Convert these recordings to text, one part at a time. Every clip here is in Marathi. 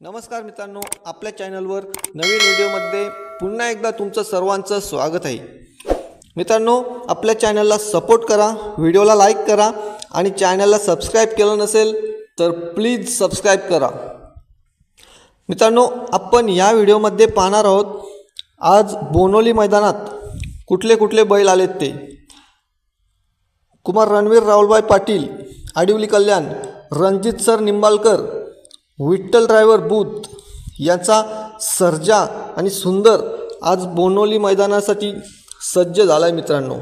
नमस्कार मित्रांनो, आपल्या चॅनलवर नवीन व्हिडिओमध्ये पुन्हा एकदा तुमचं सर्वांचं स्वागत आहे। मित्रांनो, आपल्या चॅनलला सपोर्ट करा, व्हिडिओला लाईक करा आणि चॅनलला सबस्क्राईब केलं नसेल तर प्लीज सबस्क्राईब करा। मित्रांनो, आपण या व्हिडिओमध्ये पाहणार आहोत आज बोनोली मैदानात कुठले कुठले बैल आलेत ते। कुमार रणवीर राहुलभाई पाटील, आडिवली कल्याण, रणजित सर निंबाळकर, विठ्ठल ड्रायव्हर बुध यांचा सर्जा आणि सुंदर आज बोनोली मैदानासाठी सज्ज झाला आहे। मित्रांनो,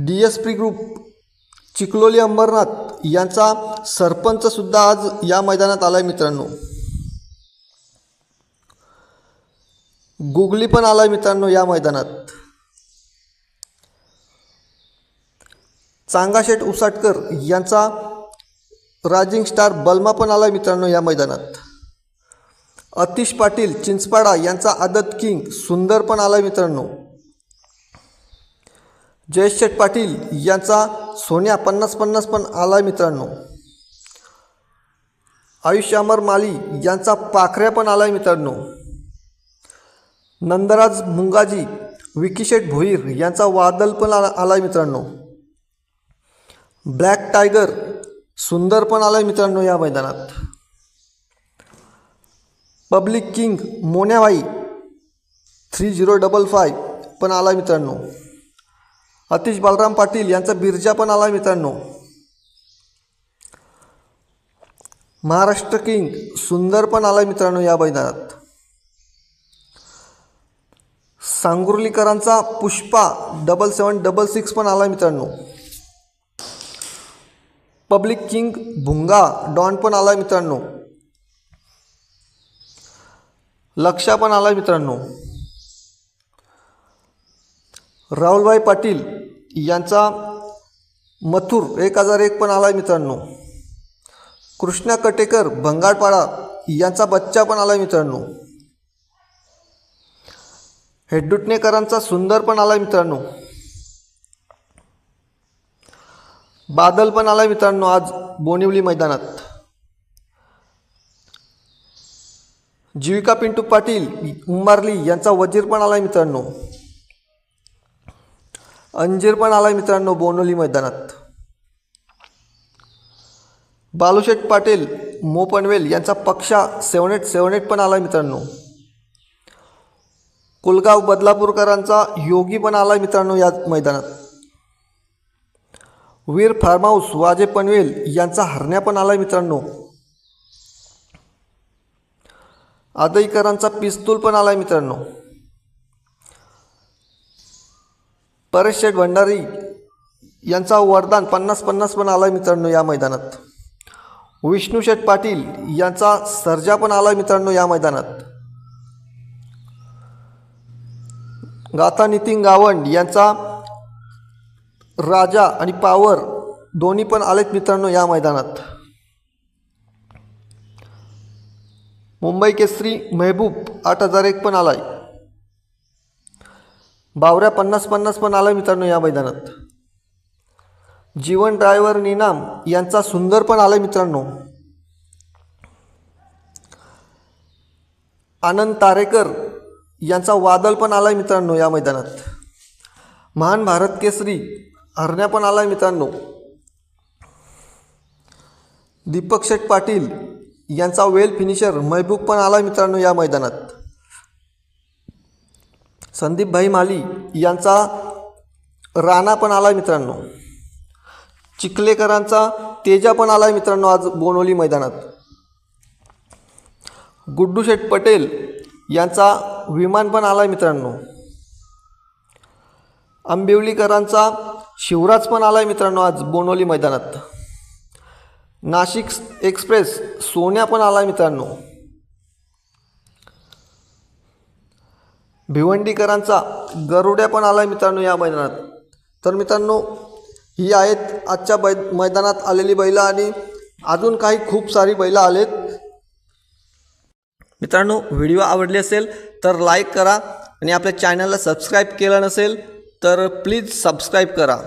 DSP ग्रुप चिखलोली अंबरनाथ यांचा सरपंच सुद्धा आज या मैदानात आला आहे। मित्रांनो, गुगली पण आला आहे मित्रांनो या मैदानात। चांगाशेठ उसाटकर यांचा रायझिंग स्टार बलमा पण आला मित्रांनो या मैदानात। अतिश पाटील चिंचपाडा यांचा आदत किंग सुंदर पण आला मित्रांनो। जयेश शेठ पाटील यांचा सोन्या 50-50 पण आला मित्रांनो। आयुष्य अमर माली यांचा पाखऱ्या पण आला मित्रांनो। नंदराज मुंगाजी, विकीशेठ भोईर यांचा वादल पण आला मित्रांनो। ब्लॅक टायगर सुंदर पण आला मित्रांनो या मैदानात। पब्लिक किंग मोन्याबाई 3055 पण आला मित्रांनो। अतिश बालराम पाटील यांचा बिरजा पण आला मित्रांनो। महाराष्ट्र किंग सुंदर पण आला मित्रांनो या मैदानात। सांगुर्लीकरांचा पुष्पा 7766 पण आला मित्रांनो। पब्लिक किंग भुंगा डॉन पण आला मित्रांनो। लक्षा पण आला मित्रांनो। राहुलभाई पाटील यांचा मथुर 1001 पण आला मित्रांनो। कृष्णा कटेकर भंगारपाडा यांचा बच्चा पण आला मित्रांनो। हेड्डुटणेकरांचा सुंदर पण आला मित्रांनो। बादल पण आला मित्रांनो आज बोनिवली मैदानात। जीविका पिंटू पाटील उंबारली यांचा वजीर पण आला मित्रांनो। अंजीर पण आला मित्रांनो बोनोली मैदानात। बालूशेठ पाटील मोपनवेल यांचा पक्षा 7878 पण आला मित्रांनो। कुलगाव बदलापूरकरांचा योगी पण आला मित्रांनो या मैदानात। वीर फार्म हाऊस वाजे पनवेल यांचा हरण्या पण आला मित्रांनो। आदईकरांचा पिस्तूल पण आला मित्रांनो। परेश शेठ भंडारी यांचा वरदान 50-50 पण आला मित्रांनो या मैदानात। विष्णू शेठ पाटील यांचा सर्जा पण आला मित्रांनो या मैदानात। गाथा नितीन गावंड यांचा राजा आणि पावर दोन्ही पण आलेत मित्रांनो या मैदानात। मुंबई केसरी महबूब 8001 पण आलाय। बावऱ्या 50-50 पण आलाय मित्रांनो या मैदानात। जीवन ड्रायव्हर निनाम यांचा सुंदर पण आलाय मित्रांनो। आनंद तारेकर यांचा वादल पण आलाय मित्रांनो या मैदानात। महान भारत केसरी हरण्या पण आलाय मित्रांनो। दीपक शेठ पाटील यांचा वेल फिनिशर महबूब पण आलाय मित्रांनो या मैदानात। संदीप भाई माली यांचा राणा पण आलाय मित्रांनो। चिखलेकरांचा तेजा पण आलाय मित्रांनो आज बोनोली मैदानात। गुड्डू शेठ पटेल यांचा विमान पण आलाय मित्रांनो। आंबिवलीकरांचा शिवराज पण आलाय मित्रांनो आज बोनोली मैदानात। नाशिक एक्सप्रेस सोन्या पण आलाय मित्रांनो। भिवंडीकरांचा गरुड्या पण आलाय मित्रांनो या मैदानात। तर मित्रांनो, ही आहेत आजच्या मैदानात आलेली बैलं आणि अजून काही खूप सारी बैलं आलेत। मित्रांनो, व्हिडिओ आवडली असेल तर लाईक करा आणि आपल्या चॅनलला सबस्क्राईब केलं नसेल तर प्लीज सबस्क्राईब करा।